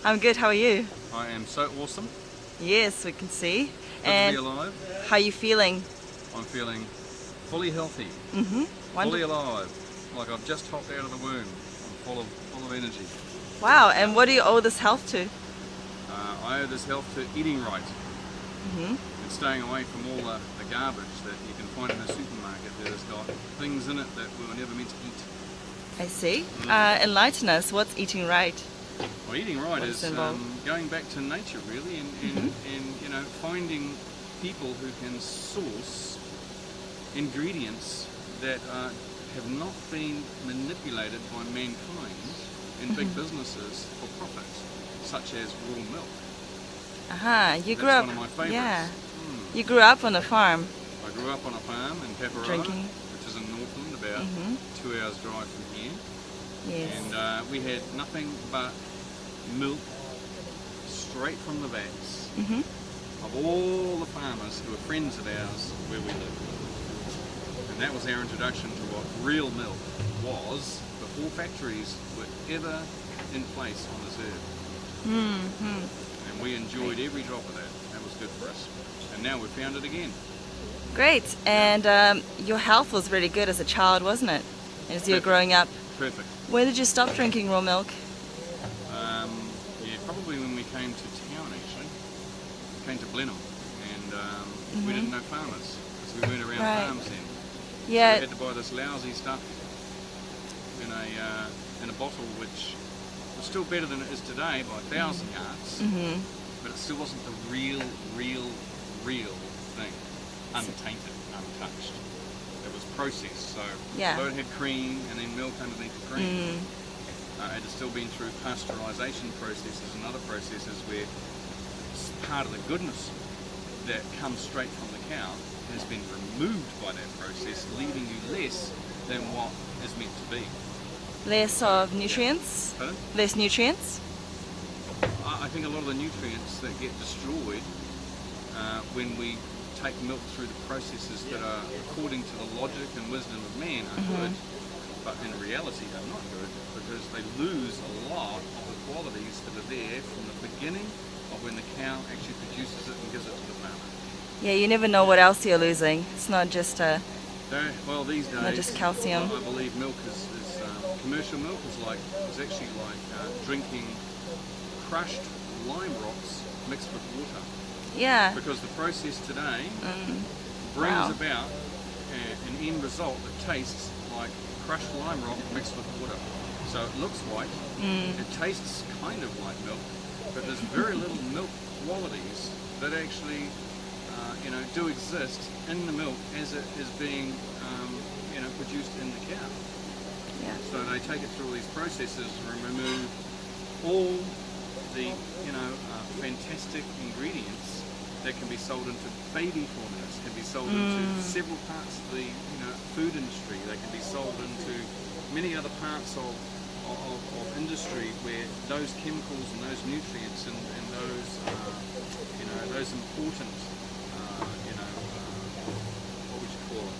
I'm good. How are you? I am so awesome. Yes, we can see. Good And to be alive. how are you feeling? I'm feeling fully healthy, fully Wonderful. alive, like I've just hopped out of the womb. I'm full of energy. Wow. And what do you owe this health to? I owe this health to eating right hmm and staying away from all the garbage that you can find in a supermarket that has got things in it that we were never meant to eat. I see. Enlighten us. What's eating right? Well, eating right What is is involved? going back to nature, really, and finding people who can source ingredients that have not been manipulated by mankind in big businesses for profit, such as raw milk. You grew That's up. one of my favourites. Yeah. You grew up on a farm. I grew up on a farm in Paparoa, Drinking. which is in Northland, about 2 hours drive from here. Yes. And we had nothing but milk straight from the vats of all the farmers who were friends of ours where we lived. And that was our introduction to what real milk was before factories were ever in place on this earth. And we enjoyed every drop of that. That was good for us. And now we've found it again. Great. And your health was really good as a child, wasn't it? As you were Perfect. growing up. Perfect. When did you stop drinking raw milk? Yeah, probably when we came to town actually. We came to Blenheim and we didn't know farmers because we weren't around Right. farms then. Yeah. We had to buy this lousy stuff in a bottle which was still better than it is today by 1,000 yards, but it still wasn't the real thing, untainted, untouched. It was processed, so Yeah. although it had cream and then milk underneath the cream, it had still been through pasteurisation processes and other processes where part of the goodness that comes straight from the cow has been removed by that process, leaving you less than what is meant to be. Less of nutrients? Pardon? Less nutrients? I think a lot of the nutrients that get destroyed when we take milk through the processes that are, according to the logic and wisdom of man, are good, but in reality they're not good because they lose a lot of the qualities that are there from the beginning of when the cow actually produces it and gives it to the farmer. Yeah, you never know what else you're losing. It's not just Well, these days, not just calcium. I believe milk is commercial milk is actually like drinking crushed lime rocks mixed with water. Yeah. Because the process today brings Wow. about an end result that tastes like crushed lime rock mixed with water. So it looks white, it tastes kind of like milk, but there's very little milk qualities that actually do exist in the milk as it is being produced in the cow. Yeah. So they take it through all these processes and remove all the fantastic ingredients that can be sold into baby formulas, can be sold into several parts of the food industry. They can be sold into many other parts of industry where those chemicals and those nutrients and those those important what would you call it?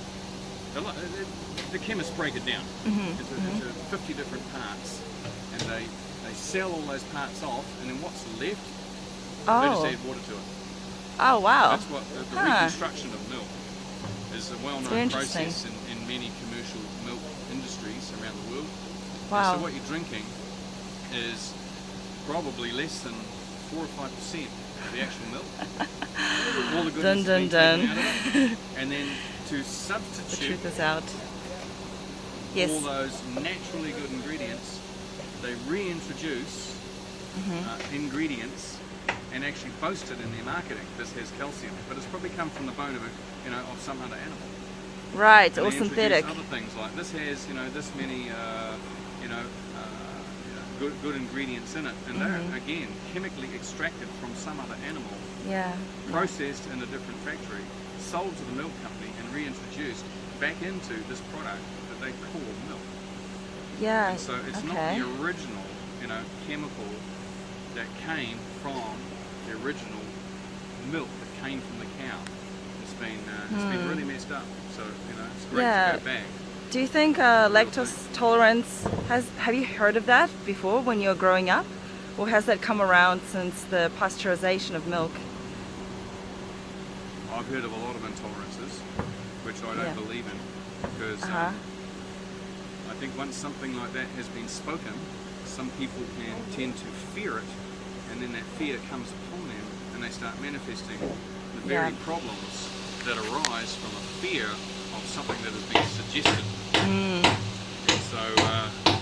The chemists break it down into 50 different parts, and they sell all those parts off, and then what's left, they just add water to it. Oh, wow. That's what the reconstruction of milk is a Very well-known interesting. process in many commercial milk industries around the world. Wow. And so what you're drinking is probably less than 4 or 5% of the actual milk. All the goodness Dun, has dun, been dun. taken out of it. And then to The substitute truth is out. Yes. all those naturally good ingredients, they reintroduce ingredients and actually boast it in their marketing. This has calcium, but it's probably come from the bone of of some other animal. Right, And or they synthetic. introduce other things like this has this many good ingredients in it, and they're again chemically extracted from some other animal, Yeah. processed in a different factory, sold to the milk company, and reintroduced back into this product that they call milk. Yeah. And so it's not okay. the original, chemical that came from the original milk that came from the cow. It's been really messed up. So it's great Yeah. to go back. Do you think lactose tolerance have you heard of that before when you were growing up? Or has that come around since the pasteurization of milk? I've heard of a lot of intolerances, which I don't Yeah. believe in, because Uh-huh. I think once something like that has been spoken, some people can tend to fear it, and then that fear comes upon them, and they start manifesting the very Yeah. problems that arise from a fear of something that has been suggested. Mm. And so,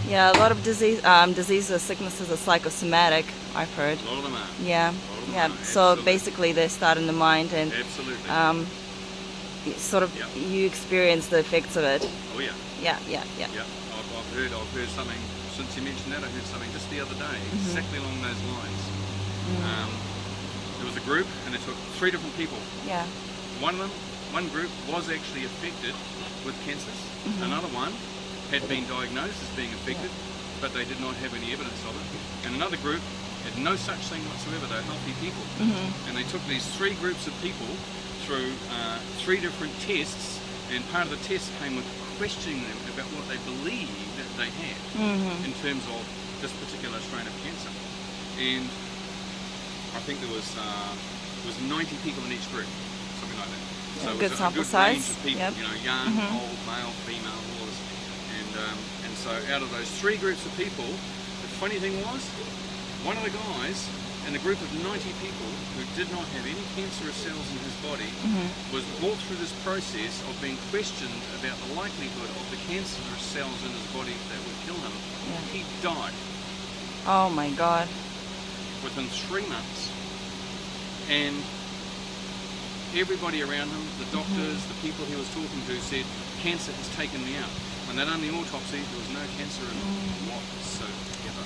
Yeah, a lot of diseases or sicknesses are psychosomatic, I've heard. a lot of them are. Yeah, A lot of them yeah. are, So absolutely. basically, they start in the mind, and Absolutely. sort of Yeah. you experience the effects of it. Oh yeah. Yeah, yeah, yeah. Yeah, I've heard something, since you mentioned that, I heard something just the other day, exactly along those lines. There was a group, and they took 3 different people. Yeah. One group was actually affected with cancers. Another one had been diagnosed as being affected, but they did not have any evidence of it. And another group had no such thing whatsoever. They were healthy people. And they took these 3 groups of people through 3 different tests, and part of the test came with questioning them about what they believed that they had in terms of this particular strain of cancer. And I think there was 90 people in each group, something like that. So it Good was sample a good range size. of people, Yep. you know, young, old, male, female, all this. And so out of those 3 groups of people, the funny thing was, one of the guys in a group of 90 people who did not have any cancerous cells in his body was brought through this process of being questioned about the likelihood of the cancerous cells in his body that would kill him. Yeah. He died Oh my God. within 3 months. And everybody around him, the doctors, the people he was talking to, said, cancer has taken me out. When they done the autopsy, there was no cancer in him whatsoever.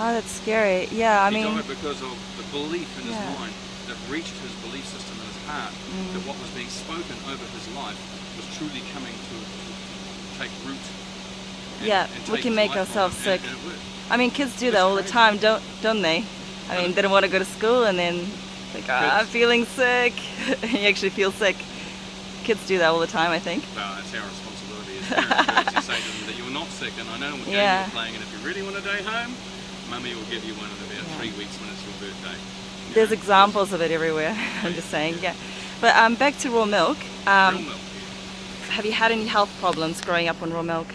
Oh, that's scary. Yeah, I He mean, died because of the belief in his Yeah. mind that reached his belief system in his heart, that what was being spoken over his life was truly coming to take root. Yeah, and we take can his make life from ourselves him, sick. and it worked. I mean, kids do that It's all the crazy. time, don't they? I mean, they don't want to go to school, and then like, I'm Kids. feeling sick. You actually feel sick. Kids do that all the time, I think. Well, it's our responsibility as parents to say to them that you're not sick, and I know what game Yeah. you're playing, and if you really want a day home, Mummy will give you one in about 3 weeks when it's your birthday. You There's know, examples of it everywhere. I'm just saying, yeah. But back to raw milk. Real milk. Have you had any health problems growing up on raw milk?